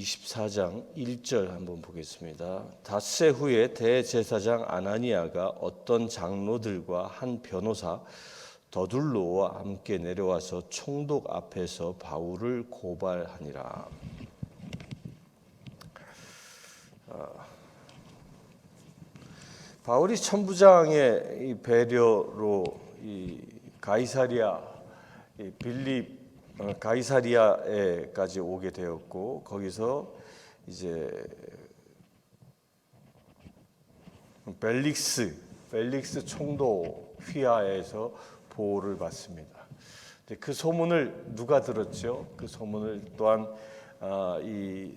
24장 1절 한번 보겠습니다. 닷새 후에 대제사장 아나니아가 어떤 장로들과 한 변호사 더둘로와 함께 내려와서 총독 앞에서 바울을 고발하니라. 바울이 천부장의 이 배려로 이 가이사리아에까지 오게 되었고, 거기서 이제 벨릭스 총독 휘하에서 보호를 받습니다. 그 소문을 누가 들었죠? 그 소문을 또한 이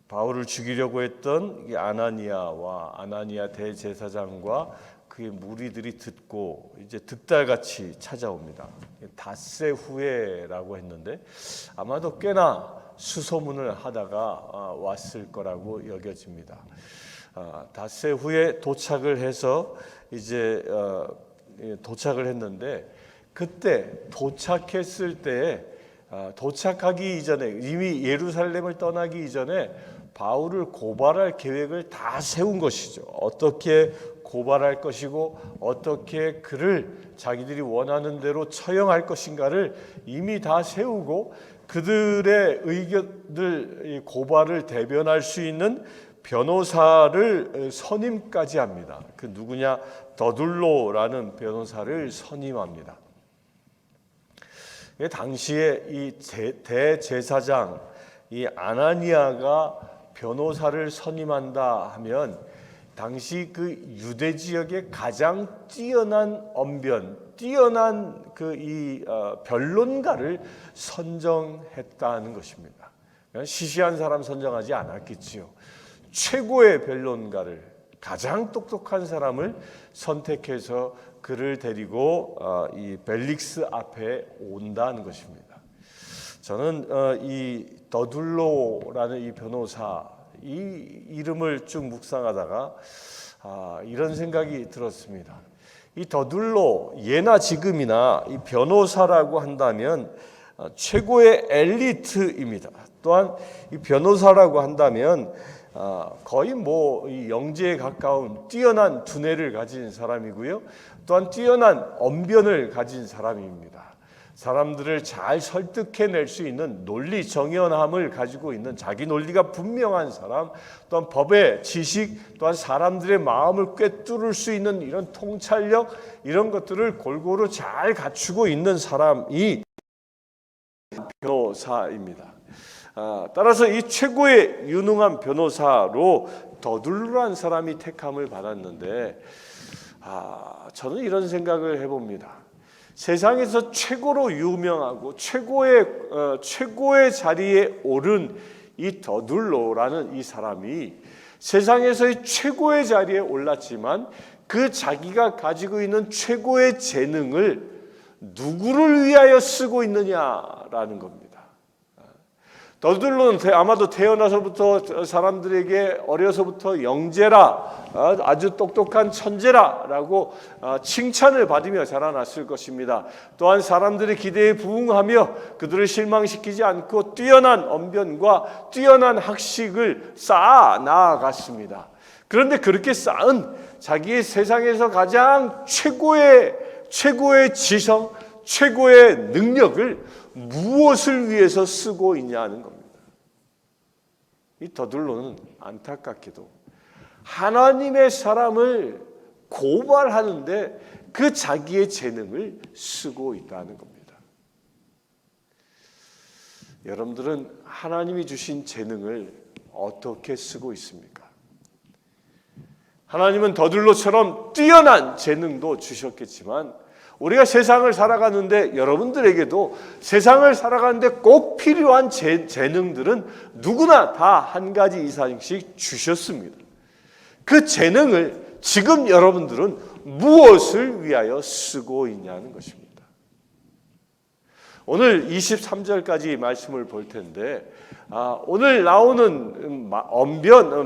바울을 죽이려고 했던 이 아나니아 대제사장과 그의 무리들이 듣고 이제 득달같이 찾아옵니다. 닷새 후에라고 했는데 아마도 꽤나 수소문을 하다가 왔을 거라고 여겨집니다. 닷새 후에 도착을 해서 이제 도착을 했는데, 그때 도착했을 때 도착하기 이전에, 이미 예루살렘을 떠나기 이전에 바울을 고발할 계획을 다 세운 것이죠. 어떻게 고발할 것이고 어떻게 그를 자기들이 원하는 대로 처형할 것인가를 이미 다 세우고, 그들의 의견들, 고발을 대변할 수 있는 변호사를 선임까지 합니다. 그 누구냐? 더둘로라는 변호사를 선임합니다. 당시에 이 대제사장 이 아나니아가 변호사를 선임한다 하면 당시 그 유대 지역의 가장 뛰어난 뛰어난 변론가를 선정했다는 것입니다. 시시한 사람 선정하지 않았겠지요. 최고의 변론가를, 가장 똑똑한 사람을 선택해서 그를 데리고 이 벨릭스 앞에 온다는 것입니다. 저는 이 더둘로라는 이 변호사, 이 이름을 쭉 묵상하다가 이런 생각이 들었습니다. 이 더둘로, 예나 지금이나 이 변호사라고 한다면 최고의 엘리트입니다. 또한 이 변호사라고 한다면 거의 이 영재에 가까운 뛰어난 두뇌를 가진 사람이고요. 또한 뛰어난 언변을 가진 사람입니다. 사람들을 잘 설득해낼 수 있는 논리 정연함을 가지고 있는, 자기 논리가 분명한 사람, 또한 법의 지식, 또한 사람들의 마음을 꿰뚫을 수 있는 이런 통찰력, 이런 것들을 골고루 잘 갖추고 있는 사람이 변호사입니다. 따라서 이 최고의 유능한 변호사로 더둘로라는 사람이 택함을 받았는데, 저는 이런 생각을 해봅니다. 세상에서 최고로 유명하고 최고의 자리에 오른 이 더둘로라는 이 사람이 세상에서의 최고의 자리에 올랐지만 그 자기가 가지고 있는 최고의 재능을 누구를 위하여 쓰고 있느냐라는 겁니다. 더둘로는 아마도 태어나서부터 사람들에게 어려서부터 영재라, 아주 똑똑한 천재라라고 칭찬을 받으며 자라났을 것입니다. 또한 사람들의 기대에 부응하며 그들을 실망시키지 않고 뛰어난 언변과 뛰어난 학식을 쌓아 나아갔습니다. 그런데 그렇게 쌓은 자기의 세상에서 가장 최고의 지성, 최고의 능력을 무엇을 위해서 쓰고 있냐는 겁니다. 이 더둘로는 안타깝게도 하나님의 사람을 고발하는데 그 자기의 재능을 쓰고 있다는 겁니다. 여러분들은 하나님이 주신 재능을 어떻게 쓰고 있습니까? 하나님은 더둘로처럼 뛰어난 재능도 주셨겠지만 우리가 세상을 살아가는데, 여러분들에게도 세상을 살아가는데 꼭 필요한 재능들은 누구나 다 한 가지 이상씩 주셨습니다. 그 재능을 지금 여러분들은 무엇을 위하여 쓰고 있냐는 것입니다. 오늘 23절까지 말씀을 볼 텐데, 오늘 나오는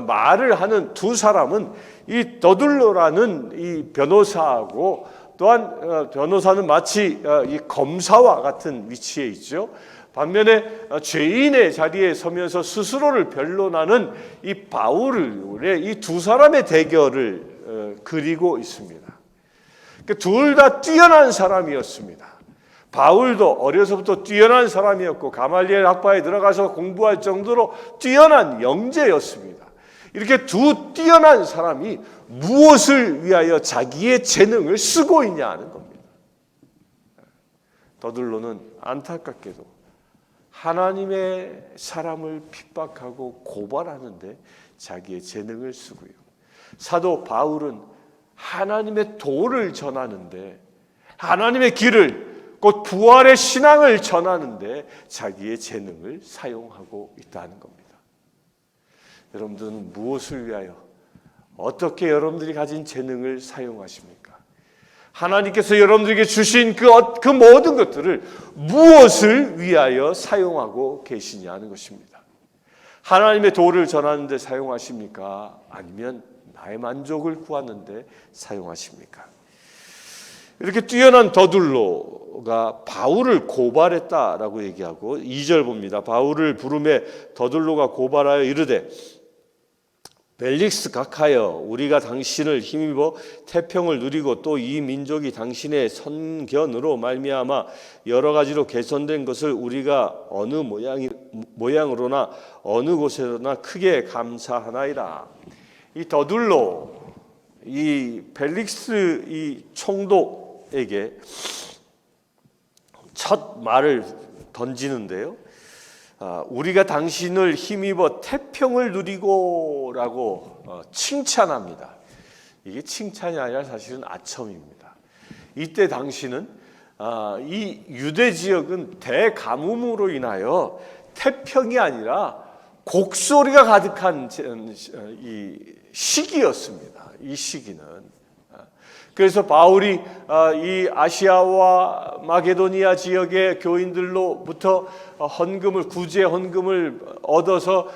말을 하는 두 사람은 이 더둘로라는 이 변호사하고, 또한 변호사는 마치 이 검사와 같은 위치에 있죠. 반면에 죄인의 자리에 서면서 스스로를 변론하는 이 바울의 이 두 사람의 대결을 그리고 있습니다. 둘 다 뛰어난 사람이었습니다. 바울도 어려서부터 뛰어난 사람이었고 가말리엘 학파에 들어가서 공부할 정도로 뛰어난 영재였습니다. 이렇게 두 뛰어난 사람이 무엇을 위하여 자기의 재능을 쓰고 있냐 하는 겁니다. 더들로는 안타깝게도 하나님의 사람을 핍박하고 고발하는데 자기의 재능을 쓰고요. 사도 바울은 하나님의 도를 전하는데, 하나님의 길을, 곧 부활의 신앙을 전하는데 자기의 재능을 사용하고 있다는 겁니다. 여러분들은 무엇을 위하여, 어떻게 여러분들이 가진 재능을 사용하십니까? 하나님께서 여러분들에게 주신 그 모든 것들을 무엇을 위하여 사용하고 계시냐는 것입니다. 하나님의 도를 전하는 데 사용하십니까? 아니면 나의 만족을 구하는 데 사용하십니까? 이렇게 뛰어난 더둘로가 바울을 고발했다라고 얘기하고 2절 봅니다. 바울을 부름에 더둘로가 고발하여 이르되 벨릭스 각하여 우리가 당신을 힘입어 태평을 누리고 또 이 민족이 당신의 선견으로 말미암아 여러 가지로 개선된 것을 우리가 어느 모양으로나 어느 곳에서나 크게 감사하나이다. 이 더둘로, 이 벨릭스 이 총독에게 첫 말을 던지는데요. 우리가 당신을 힘입어 태평을 누리고라고 칭찬합니다. 이게 칭찬이 아니라 사실은 아첨입니다. 이때 당시는 이 유대 지역은 대가뭄으로 인하여 태평이 아니라 곡소리가 가득한 이 시기였습니다. 이 시기는. 그래서 바울이 이 아시아와 마게도니아 지역의 교인들로부터 구제 헌금을 얻어서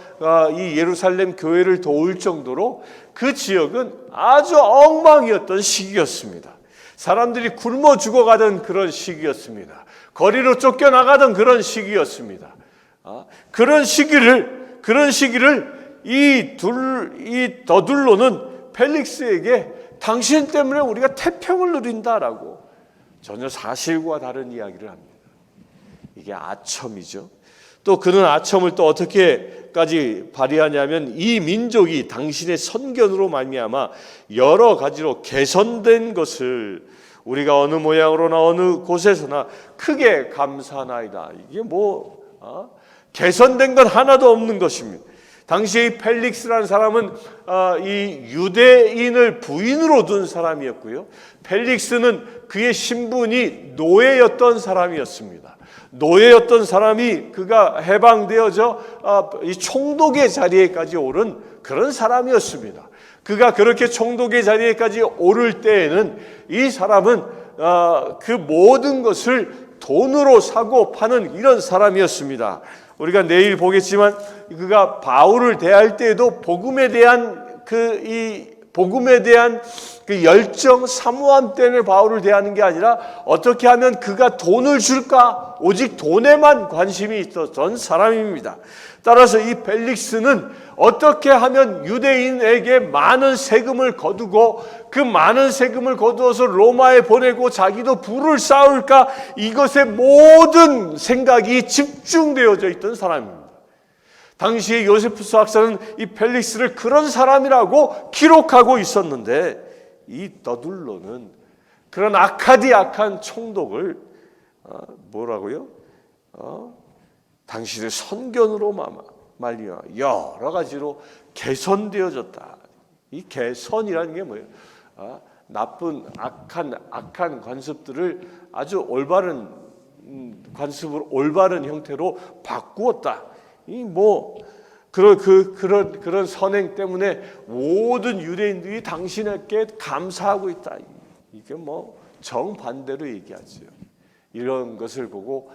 이 예루살렘 교회를 도울 정도로 그 지역은 아주 엉망이었던 시기였습니다. 사람들이 굶어 죽어가던 그런 시기였습니다. 거리로 쫓겨나가던 그런 시기였습니다. 그런 시기를 이 더둘로는 펠릭스에게 당신 때문에 우리가 태평을 누린다라고 전혀 사실과 다른 이야기를 합니다. 이게 아첨이죠. 또 그는 아첨을 또 어떻게까지 발휘하냐면 이 민족이 당신의 선견으로 말미암아 여러 가지로 개선된 것을 우리가 어느 모양으로나 어느 곳에서나 크게 감사하나이다. 이게 개선된 건 하나도 없는 것입니다. 당시에 이 펠릭스라는 사람은 이 유대인을 부인으로 둔 사람이었고요. 펠릭스는 그의 신분이 노예였던 사람이었습니다. 노예였던 사람이 그가 해방되어져 이 총독의 자리에까지 오른 그런 사람이었습니다. 그가 그렇게 총독의 자리에까지 오를 때에는 이 사람은 그 모든 것을 돈으로 사고 파는 이런 사람이었습니다. 우리가 내일 보겠지만 그가 바울을 대할 때에도 복음에 대한 그 열정, 사모함 때문에 바울을 대하는 게 아니라 어떻게 하면 그가 돈을 줄까? 오직 돈에만 관심이 있었던 사람입니다. 따라서 이 벨릭스는 어떻게 하면 유대인에게 많은 세금을 거두고 그 많은 세금을 거두어서 로마에 보내고 자기도 부를 쌓을까? 이것에 모든 생각이 집중되어져 있던 사람입니다. 당시에 요세푸스 학사는 이 펠릭스를 그런 사람이라고 기록하고 있었는데 이 더둘로는 그런 악한 총독을 뭐라고요? 당신의 선견으로 말미암아 여러 가지로 개선되어졌다. 이 개선이라는 게 뭐예요? 나쁜 악한 관습들을 아주 올바른 관습으로 올바른 형태로 바꾸었다. 그런 선행 때문에 모든 유대인들이 당신에게 감사하고 있다. 이게 정반대로 얘기하죠. 이런 것을 보고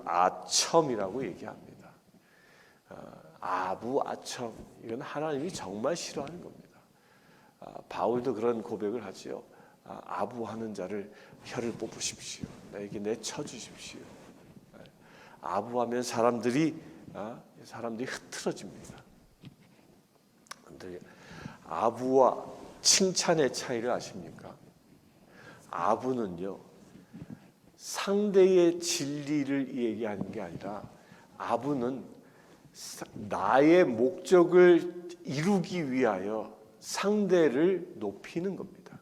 아첨이라고 얘기합니다. 아첨, 이건 하나님이 정말 싫어하는 겁니다. 바울도 그런 고백을 하지요. 아부하는 자를 혀를 뽑으십시오. 나에게 내쳐 주십시오. 아부하면 사람들이 흐트러집니다. 근데 아부와 칭찬의 차이를 아십니까? 아부는요, 상대의 진리를 얘기하는 게 아니라 아부는 나의 목적을 이루기 위하여 상대를 높이는 겁니다.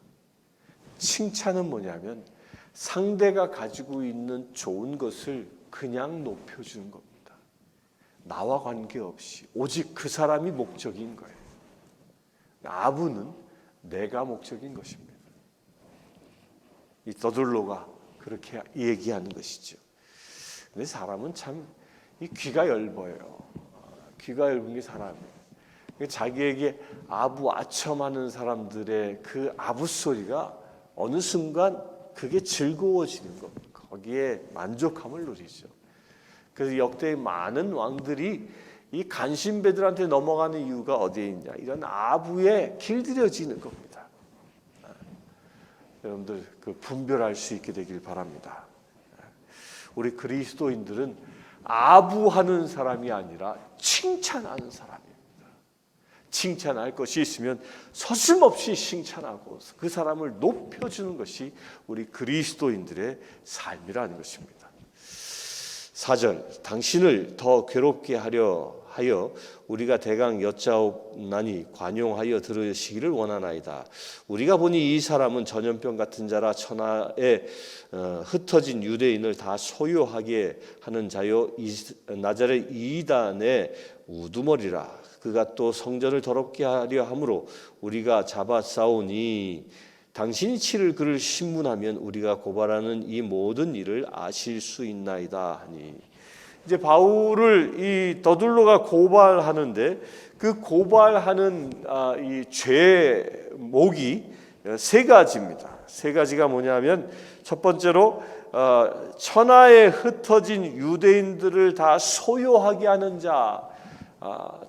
칭찬은 뭐냐면 상대가 가지고 있는 좋은 것을 그냥 높여주는 겁니다. 나와 관계없이 오직 그 사람이 목적인 거예요. 아부는 내가 목적인 것입니다. 이 더둘로가 그렇게 얘기하는 것이죠. 근데 사람은 참 이 귀가 얇아요. 귀가 얇은 게 사람이에요. 자기에게 아부아첨하는 사람들의 그 아부 소리가 어느 순간 그게 즐거워지는 겁니다. 거기에 만족함을 누리죠. 그래서 역대의 많은 왕들이 이 간신배들한테 넘어가는 이유가 어디에 있냐? 이런 아부에 길들여지는 겁니다. 여러분들 그 분별할 수 있게 되길 바랍니다. 우리 그리스도인들은 아부하는 사람이 아니라 칭찬하는 사람입니다. 칭찬할 것이 있으면 서슴없이 칭찬하고 그 사람을 높여주는 것이 우리 그리스도인들의 삶이라는 것입니다. 4절, 당신을 더 괴롭게 하려 하여 우리가 대강 여짜옵나니 관용하여 들으시기를 원하나이다. 우리가 보니 이 사람은 전염병 같은 자라 천하에 흩어진 유대인을 다 소유하게 하는 자요 나자렛 이단의 우두머리라. 그가 또 성전을 더럽게 하려 함으로 우리가 잡아 싸우니 당신이 치를 그를 신문하면 우리가 고발하는 이 모든 일을 아실 수 있나이다 하니. 이제 바울을 이 더둘로가 고발하는데 그 고발하는 이 죄목이 세 가지입니다. 세 가지가 뭐냐면 첫 번째로 천하에 흩어진 유대인들을 다 소유하게 하는 자,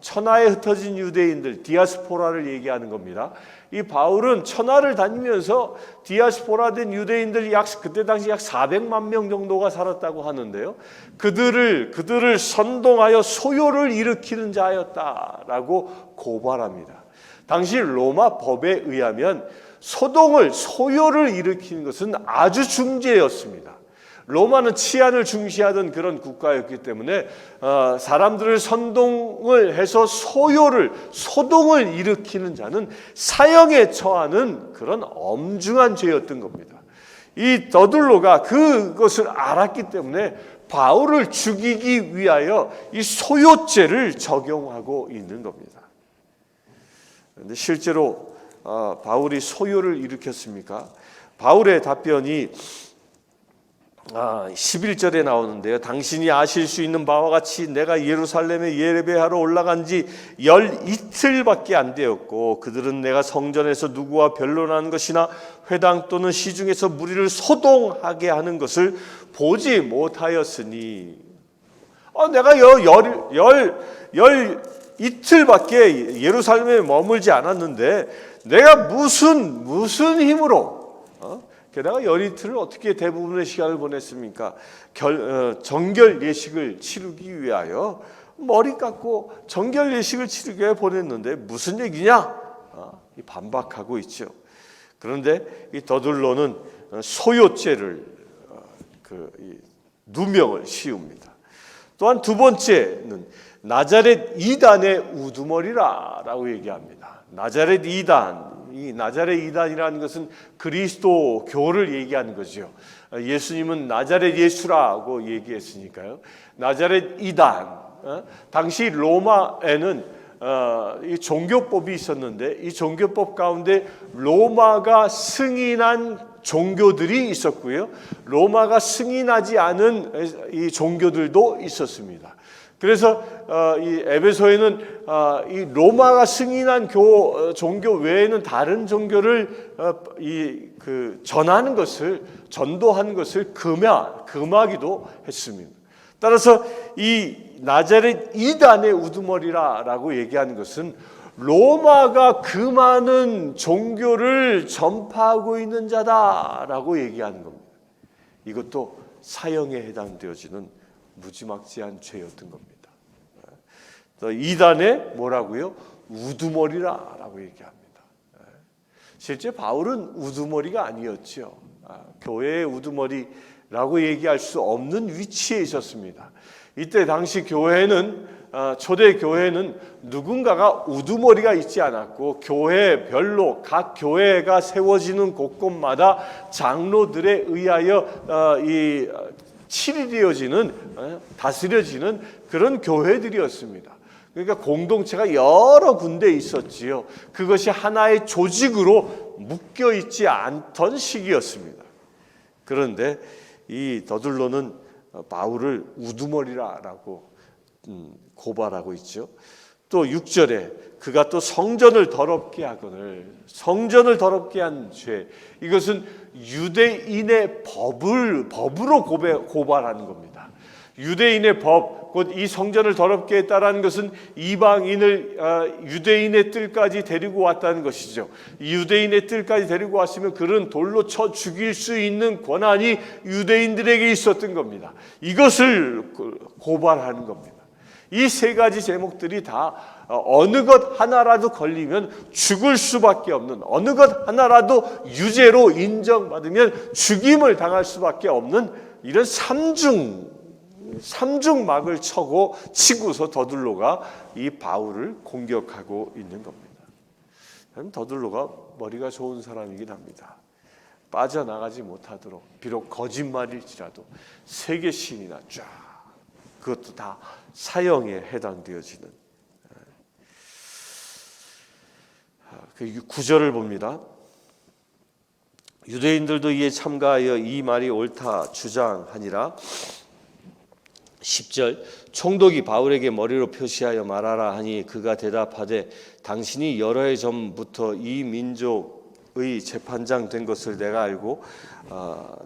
천하에 흩어진 유대인들, 디아스포라를 얘기하는 겁니다. 이 바울은 천하를 다니면서 디아스포라된 유대인들 그때 당시 약 400만 명 정도가 살았다고 하는데요. 그들을 선동하여 소요를 일으키는 자였다라고 고발합니다. 당시 로마 법에 의하면 소요를 일으키는 것은 아주 중죄였습니다. 로마는 치안을 중시하던 그런 국가였기 때문에 사람들을 선동을 해서 소동을 일으키는 자는 사형에 처하는 그런 엄중한 죄였던 겁니다. 이 더둘로가 그것을 알았기 때문에 바울을 죽이기 위하여 이 소요죄를 적용하고 있는 겁니다. 그런데 실제로 바울이 소요를 일으켰습니까? 바울의 답변이 11절에 나오는데요. 당신이 아실 수 있는 바와 같이 내가 예루살렘에 예배하러 올라간 지 이틀밖에 안 되었고 그들은 내가 성전에서 누구와 변론하는 것이나 회당 또는 시중에서 무리를 소동하게 하는 것을 보지 못하였으니 내가 이틀밖에 예루살렘에 머물지 않았는데 내가 무슨 힘으로 게다가 열이틀을 어떻게 대부분의 시간을 보냈습니까? 정결 예식을 치르기 위하여 머리 깎고 정결 예식을 치르기 위해 보냈는데 무슨 얘기냐? 반박하고 있죠. 그런데 이 더둘로는 소요죄를 누명을 씌웁니다. 또한 두 번째는 나자렛 이단의 우두머리라라고 얘기합니다. 나자렛 이단. 이 나자렛 이단이라는 것은 그리스도교를 얘기하는 거죠. 예수님은 나자렛 예수라고 얘기했으니까요. 나자렛 이단. 당시 로마에는 이 종교법이 있었는데 이 종교법 가운데 로마가 승인한 종교들이 있었고요. 로마가 승인하지 않은 이 종교들도 있었습니다. 그래서 이 에베소에는 이 로마가 승인한 종교 외에는 다른 종교를 전하는 것을 전도하는 것을 금하기도 했습니다. 따라서 이 나자렛 이단의 우두머리라고 얘기하는 것은 로마가 금하는 종교를 전파하고 있는 자다라고 얘기하는 겁니다. 이것도 사형에 해당되어지는 무지막지한 죄였던 겁니다. 또 이단에 뭐라고요? 우두머리라고 얘기합니다. 실제 바울은 우두머리가 아니었죠. 교회의 우두머리라고 얘기할 수 없는 위치에 있었습니다. 이때 당시 교회는 초대 교회는 누군가가 우두머리가 있지 않았고 교회별로 각 교회가 세워지는 곳곳마다 장로들에 의하여 치리되어지는 다스려지는 그런 교회들이었습니다. 그러니까 공동체가 여러 군데 있었지요. 그것이 하나의 조직으로 묶여 있지 않던 시기였습니다. 그런데 이 더들로는 바울을 우두머리라고 고발하고 있죠. 또 6절에 그가 또 성전을 더럽게 하거늘, 성전을 더럽게 한 죄, 이것은 유대인의 법으로 고발하는 겁니다. 유대인의 법, 곧 이 성전을 더럽게 했다라는 것은 이방인을 유대인의 뜰까지 데리고 왔다는 것이죠. 유대인의 뜰까지 데리고 왔으면 그런 돌로 쳐 죽일 수 있는 권한이 유대인들에게 있었던 겁니다. 이것을 고발하는 겁니다. 이 세 가지 제목들이 다 어느 것 하나라도 걸리면 죽을 수밖에 없는, 어느 것 하나라도 유죄로 인정받으면 죽임을 당할 수밖에 없는 이런 삼중막을 치고서 더들로가 이 바울을 공격하고 있는 겁니다. 더들로가 머리가 좋은 사람이긴 합니다. 빠져나가지 못하도록 비록 거짓말일지라도 세계 신이나 쫙 그것도 다 사형에 해당되어지는 그 9절을 봅니다. 유대인들도 이에 참가하여 이 말이 옳다 주장하니라. 10절 총독이 바울에게 머리로 표시하여 말하라 하니 그가 대답하되 당신이 여러 해 전부터 이 민족의 재판장 된 것을 내가 알고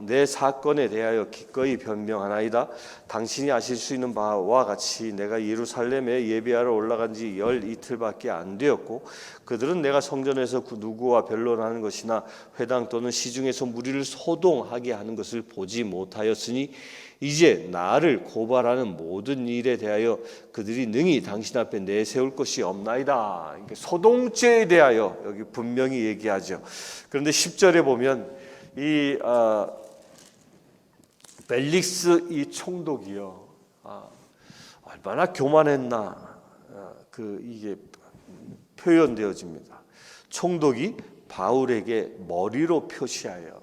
내 사건에 대하여 기꺼이 변명하나이다. 당신이 아실 수 있는 바와 같이 내가 예루살렘에 예배하러 올라간 지 열 이틀밖에 안 되었고 그들은 내가 성전에서 그 누구와 변론하는 것이나 회당 또는 시중에서 무리를 소동하게 하는 것을 보지 못하였으니 이제 나를 고발하는 모든 일에 대하여 그들이 능히 당신 앞에 내세울 것이 없나이다. 그러니까 소동죄에 대하여 여기 분명히 얘기하죠. 그런데 10절에 보면 이 벨릭스 이 총독이요, 얼마나 교만했나 이게 표현되어집니다. 총독이 바울에게 머리로 표시하여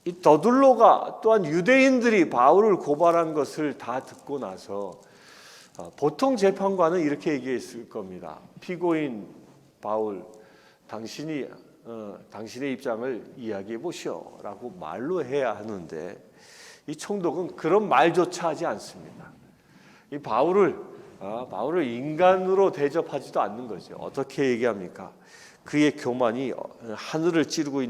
이 더둘로가 또한 유대인들이 바울을 고발한 것을 다 듣고 나서 보통 재판관은 이렇게 얘기했을 겁니다. 피고인 바울, 당신의 입장을 이야기해 보시오라고 말로 해야 하는데 이 총독은 그런 말조차 하지 않습니다. 이 바울을 인간으로 대접하지도 않는 거죠. 어떻게 얘기합니까? 그의 교만이 하늘을 찌르고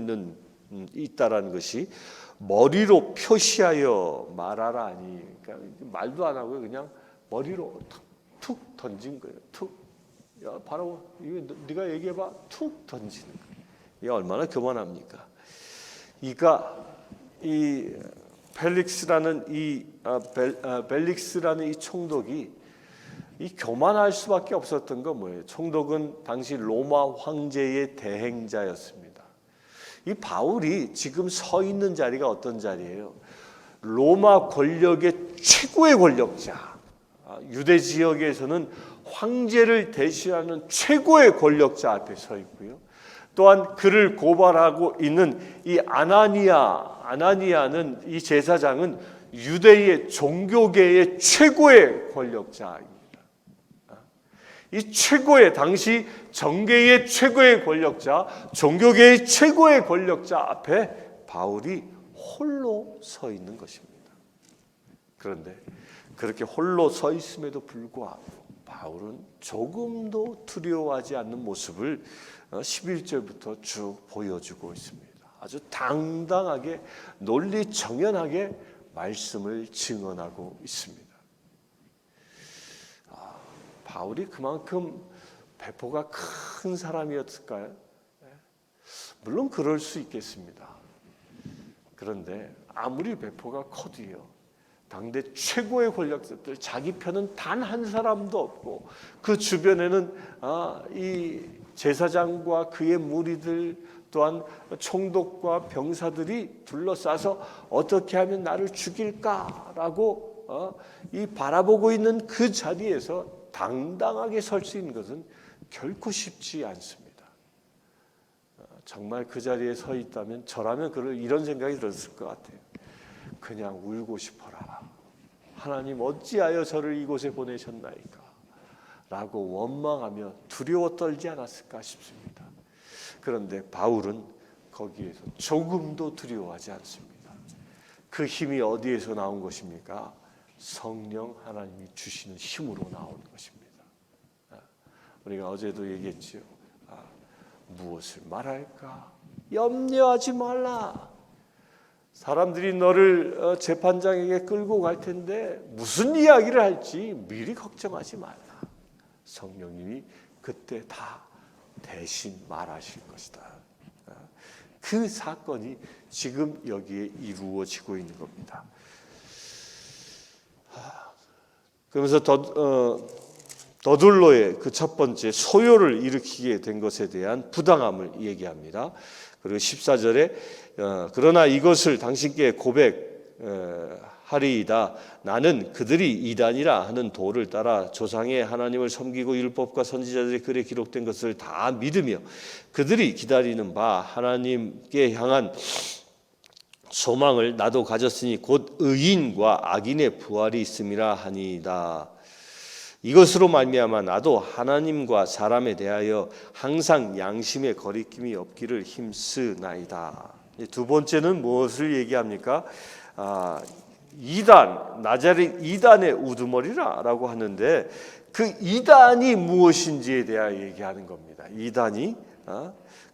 있다라는 것이 머리로 표시하여 말하라 하니, 그러니까 말도 안 하고 그냥 머리로 툭 던진 거예요. 툭, 야 바로 이거 네가 얘기해봐. 툭 던지는 거예요. 이게 얼마나 교만합니까? 그러니까 이 벨릭스라는 이 총독이 이 교만할 수밖에 없었던 건 뭐예요? 총독은 당시 로마 황제의 대행자였습니다. 이 바울이 지금 서 있는 자리가 어떤 자리예요? 로마 권력의 최고의 권력자, 유대 지역에서는 황제를 대신하는 최고의 권력자 앞에 서 있고요. 또한 그를 고발하고 있는 이 아나니아는 이 제사장은 유대의 종교계의 최고의 권력자입니다. 이 최고의 당시 정계의 최고의 권력자, 종교계의 최고의 권력자 앞에 바울이 홀로 서 있는 것입니다. 그런데 그렇게 홀로 서 있음에도 불구하고 바울은 조금도 두려워하지 않는 모습을 11절부터 쭉 보여주고 있습니다. 아주 당당하게 논리정연하게 말씀을 증언하고 있습니다. 바울이 그만큼 배포가 큰 사람이었을까요? 물론 그럴 수 있겠습니다. 그런데 아무리 배포가 커도요, 당대 최고의 권력자들, 자기 편은 단 한 사람도 없고 그 주변에는 이 제사장과 그의 무리들 또한 총독과 병사들이 둘러싸서 어떻게 하면 나를 죽일까라고 이 바라보고 있는 그 자리에서 당당하게 설 수 있는 것은 결코 쉽지 않습니다. 정말 그 자리에 서 있다면 저라면 이런 생각이 들었을 것 같아요. 그냥 울고 싶어라. 하나님 어찌하여 저를 이곳에 보내셨나이까? 라고 원망하며 두려워 떨지 않았을까 싶습니다. 그런데 바울은 거기에서 조금도 두려워하지 않습니다. 그 힘이 어디에서 나온 것입니까? 성령 하나님이 주시는 힘으로 나오는 것입니다. 우리가 어제도 얘기했지요. 무엇을 말할까? 염려하지 말라. 사람들이 너를 재판장에게 끌고 갈 텐데 무슨 이야기를 할지 미리 걱정하지 말라. 성령님이 그때 다 대신 말하실 것이다. 그 사건이 지금 여기에 이루어지고 있는 겁니다. 그러면서 더둘로의 그 첫 번째 소요를 일으키게 된 것에 대한 부당함을 얘기합니다. 그리고 14절에 그러나 이것을 당신께 고백하리이다. 나는 그들이 이단이라 하는 도를 따라 조상의 하나님을 섬기고 율법과 선지자들의 글에 기록된 것을 다 믿으며 그들이 기다리는 바 하나님께 향한 소망을 나도 가졌으니 곧 의인과 악인의 부활이 있음이라 하니이다. 이것으로 말미암아 나도 하나님과 사람에 대하여 항상 양심의 거리낌이 없기를 힘쓰나이다. 두 번째는 무엇을 얘기합니까? 이단, 나자렛 이단의 우두머리라라고 하는데 그 이단이 무엇인지에 대하여 얘기하는 겁니다. 이단이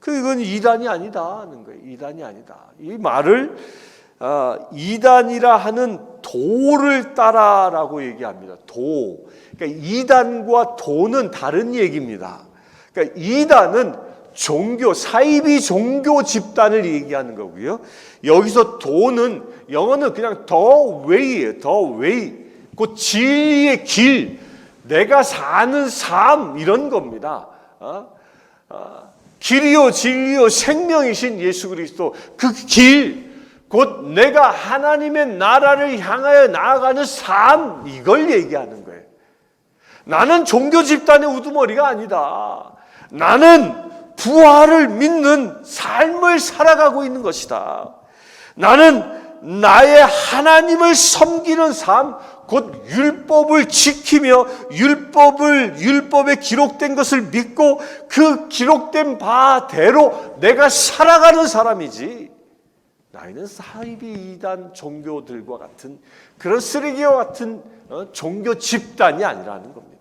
이건 이단이 아니다 하는 거예요. 이단이 아니다. 이 말을 이단이라 하는 도를 따라라고 얘기합니다. 도. 그러니까 이단과 도는 다른 얘기입니다. 그러니까 이단은 종교, 사이비 종교 집단을 얘기하는 거고요. 여기서 도는 영어는 그냥 the way예요. the way. 그 진리의 길, 내가 사는 삶 이런 겁니다. 길이요 진리요 생명이신 예수 그리스도 그 길, 곧 내가 하나님의 나라를 향하여 나아가는 삶 이걸 얘기하는 거예요. 나는 종교 집단의 우두머리가 아니다. 나는 부활을 믿는 삶을 살아가고 있는 것이다. 나는 나의 하나님을 섬기는 삶, 곧 율법을 지키며 율법에 기록된 것을 믿고 그 기록된 바대로 내가 살아가는 사람이지. 나이는 사이비 이단 종교들과 같은 그런 쓰레기와 같은 종교 집단이 아니라는 겁니다.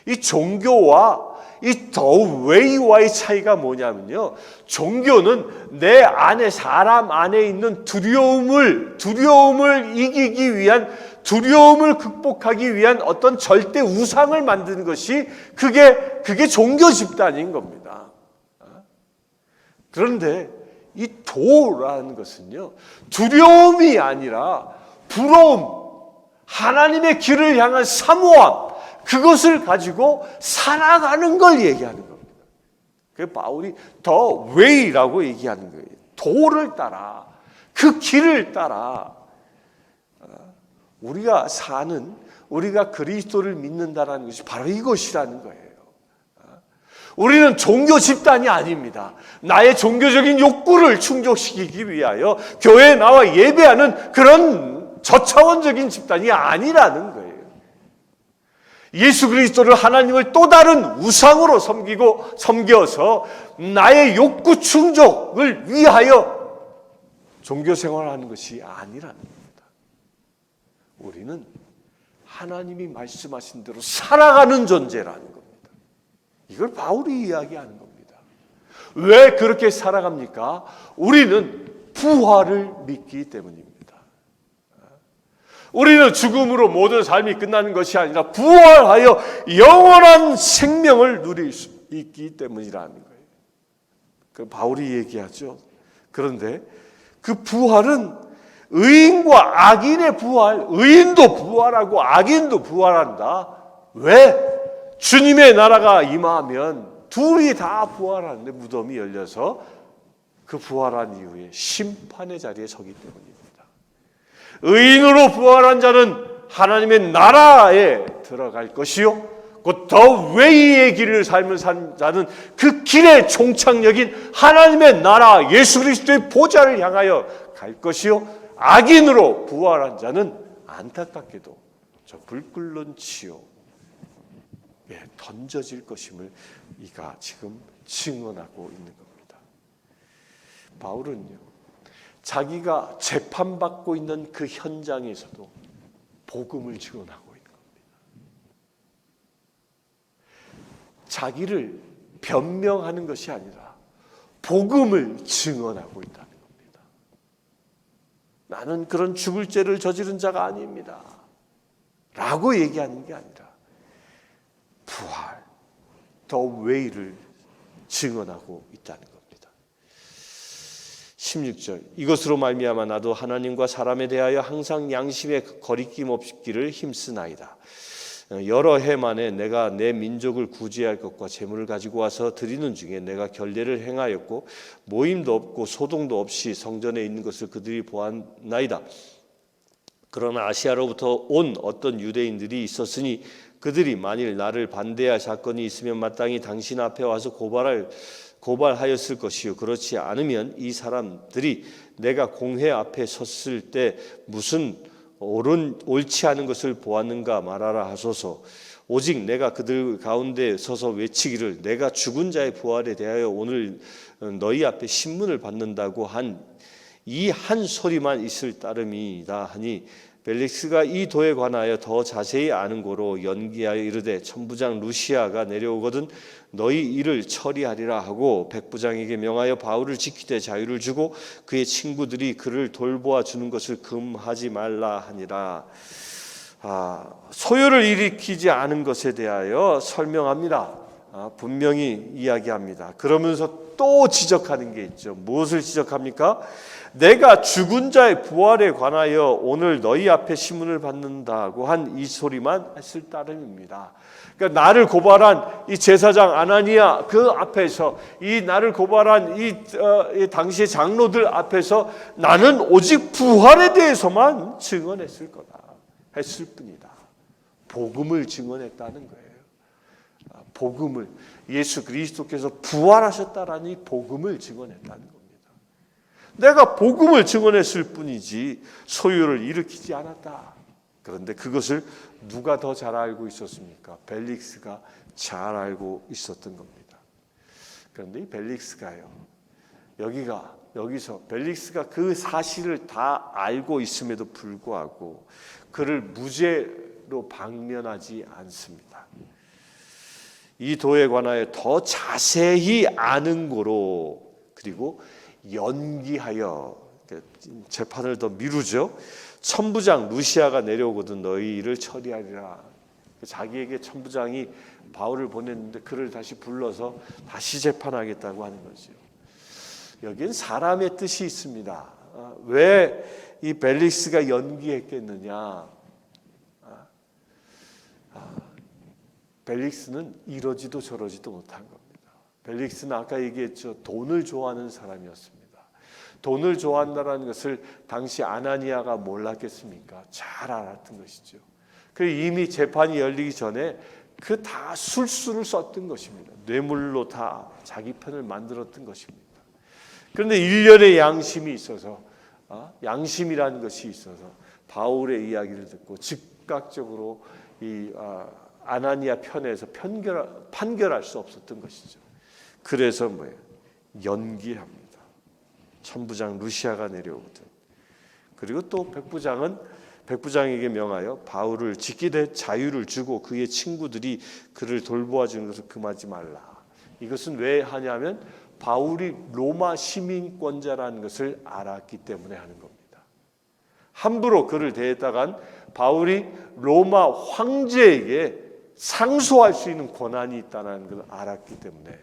이 종교와 이 the way와의 차이가 뭐냐면요. 종교는 내 안에 사람 안에 있는 두려움을 이기기 위한 두려움을 극복하기 위한 어떤 절대 우상을 만드는 것이 그게 종교 집단인 겁니다. 그런데 이 도라는 것은요. 두려움이 아니라 부러움, 하나님의 길을 향한 사모함, 그것을 가지고 살아가는 걸 얘기하는 겁니다. 그래서 바울이 the way라고 얘기하는 거예요. 도를 따라, 그 길을 따라 우리가 그리스도를 믿는다는 것이 바로 이것이라는 거예요. 우리는 종교 집단이 아닙니다. 나의 종교적인 욕구를 충족시키기 위하여 교회에 나와 예배하는 그런 저차원적인 집단이 아니라는 거예요. 예수 그리스도를 하나님을 또 다른 우상으로 섬겨서 나의 욕구 충족을 위하여 종교 생활을 하는 것이 아니라는 겁니다. 우리는 하나님이 말씀하신 대로 살아가는 존재라는 겁니다. 이걸 바울이 이야기하는 겁니다. 왜 그렇게 살아갑니까? 우리는 부활을 믿기 때문입니다. 우리는 죽음으로 모든 삶이 끝나는 것이 아니라 부활하여 영원한 생명을 누릴 수 있기 때문이라는 거예요. 그 바울이 얘기하죠. 그런데 그 부활은 의인과 악인의 부활, 의인도 부활하고 악인도 부활한다. 왜? 주님의 나라가 임하면 둘이 다 부활하는데 무덤이 열려서 그 부활한 이후에 심판의 자리에 서기 때문입니다. 의인으로 부활한 자는 하나님의 나라에 들어갈 것이요, 곧 더 웨이의 길을 삶을 산 자는 그 길의 종착역인 하나님의 나라 예수 그리스도의 보좌를 향하여 갈 것이요, 악인으로 부활한 자는 안타깝게도 저 불 끓는 지옥에 던져질 것임을 이가 지금 증언하고 있는 겁니다. 바울은요, 자기가 재판받고 있는 그 현장에서도 복음을 증언하고 있는 겁니다. 자기를 변명하는 것이 아니라 복음을 증언하고 있다는 겁니다. 나는 그런 죽을 죄를 저지른 자가 아닙니다 라고 얘기하는 게 아니라 부활, 더 웨이를 증언하고 있다는 겁니다. 16절, 이것으로 말미암아 나도 하나님과 사람에 대하여 항상 양심에 거리낌 없기를 힘쓰나이다. 여러 해 만에 내가 내 민족을 구제할 것과 재물을 가지고 와서 드리는 중에 내가 결례를 행하였고 모임도 없고 소동도 없이 성전에 있는 것을 그들이 보았나이다. 그러나 아시아로부터 온 어떤 유대인들이 있었으니 그들이 만일 나를 반대할 사건이 있으면 마땅히 당신 앞에 와서 고발하였을 것이요, 그렇지 않으면 이 사람들이 내가 공회 앞에 섰을 때 무슨 옳지 않은 것을 보았는가 말하라 하소서. 오직 내가 그들 가운데 서서 외치기를 내가 죽은 자의 부활에 대하여 오늘 너희 앞에 신문을 받는다고 한 이 한 소리만 있을 따름이다 하니, 벨릭스가 이 도에 관하여 더 자세히 아는 고로 연기하여 이르되 천부장 루시아가 내려오거든 너희 일을 처리하리라 하고 백부장에게 명하여 바울을 지키되 자유를 주고 그의 친구들이 그를 돌보아 주는 것을 금하지 말라 하니라. 소요를 일으키지 않은 것에 대하여 설명합니다. 분명히 이야기합니다. 그러면서 또 지적하는 게 있죠. 무엇을 지적합니까? 내가 죽은 자의 부활에 관하여 오늘 너희 앞에 신문을 받는다고 한 이 소리만 했을 따름입니다. 그러니까 나를 고발한 이 제사장 아나니아 그 앞에서, 이 나를 고발한 이 당시의 장로들 앞에서 나는 오직 부활에 대해서만 증언했을 거다 했을 뿐이다. 복음을 증언했다는 거예요. 복음을, 예수 그리스도께서 부활하셨다라는 이 복음을 증언했다는 겁니다. 내가 복음을 증언했을 뿐이지 소유를 일으키지 않았다. 그런데 그것을 누가 더 잘 알고 있었습니까? 벨릭스가 잘 알고 있었던 겁니다. 그런데 이 벨릭스가요, 여기서 벨릭스가 그 사실을 다 알고 있음에도 불구하고 그를 무죄로 방면하지 않습니다. 이 도에 관하여 더 자세히 아는 고로, 그리고 연기하여 재판을 더 미루죠. 천부장 루시아가 내려오거든 너희 일을 처리하리라. 자기에게 천부장이 바울을 보냈는데 그를 다시 불러서 다시 재판하겠다고 하는 거죠. 여기엔 사람의 뜻이 있습니다. 왜 이 벨릭스가 연기했겠느냐? 벨릭스는 이러지도 저러지도 못한 겁니다. 벨릭스는 아까 얘기했죠. 돈을 좋아하는 사람이었습니다. 돈을 좋아한다는 것을 당시 아나니아가 몰랐겠습니까? 잘 알았던 것이죠. 그리고 이미 재판이 열리기 전에 그 다 술수를 썼던 것입니다. 뇌물로 다 자기 편을 만들었던 것입니다. 그런데 일련의 양심이 있어서, 양심이라는 것이 있어서 바울의 이야기를 듣고 즉각적으로 이 아나니아 편에서 판결할 수 없었던 것이죠. 그래서 뭐예요? 연기합니다. 천부장 루시아가 내려오거든. 그리고 또 백부장에게 명하여 바울을 지키되 자유를 주고 그의 친구들이 그를 돌보아 주는 것을 금하지 말라. 이것은 왜 하냐면 바울이 로마 시민권자라는 것을 알았기 때문에 하는 겁니다. 함부로 그를 대했다간 바울이 로마 황제에게 상소할 수 있는 권한이 있다는 걸 알았기 때문에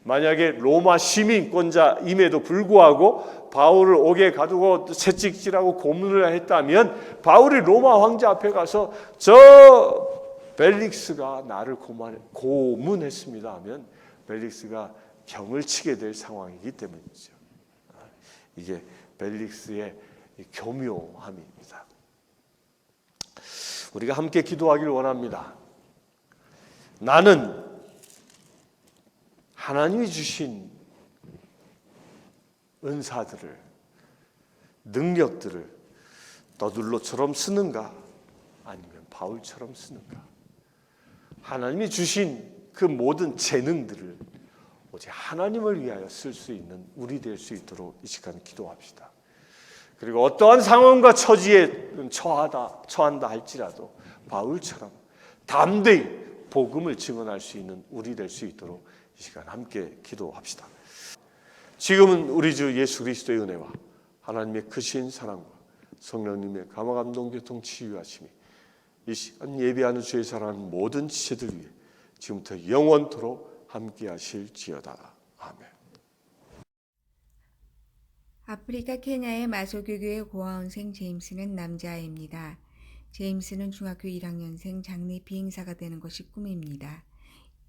만약에 로마 시민권자임에도 불구하고 바울을 옥에 가두고 채찍질하고 고문을 했다면 바울이 로마 황제 앞에 가서 저 벨릭스가 나를 고문했습니다 하면 벨릭스가 경을 치게 될 상황이기 때문이죠. 이게 벨릭스의 교묘함입니다. 우리가 함께 기도하기를 원합니다. 나는 하나님이 주신 은사들을, 능력들을 너둘로처럼 쓰는가 아니면 바울처럼 쓰는가? 하나님이 주신 그 모든 재능들을 오직 하나님을 위하여 쓸 수 있는 우리 될 수 있도록 이 시간 기도합시다. 그리고 어떠한 상황과 처지에 처한다 할지라도 바울처럼 담대히 복음을 증언할 수 있는 우리 될 수 있도록 이 시간 함께 기도합시다. 지금은 우리 주 예수 그리스도의 은혜와 하나님의 크신 사랑과 성령님의 감화 감동 교통 치유하심이 이 시간 예배하는 주의 사랑하는 모든 지체들 위해 지금부터 영원토록 함께 하실지어다. 아멘. 아프리카 케냐의 마소교교의 고아원생 제임스는 남자아이입니다. 제임스는 중학교 1학년생 장래 비행사가 되는 것이 꿈입니다.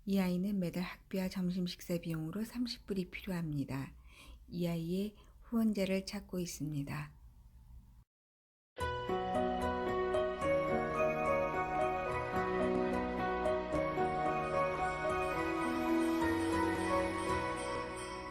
이 아이는 매달 학비와 점심 식사 비용으로 30불이 필요합니다. 이 아이의 후원자를 찾고 있습니다.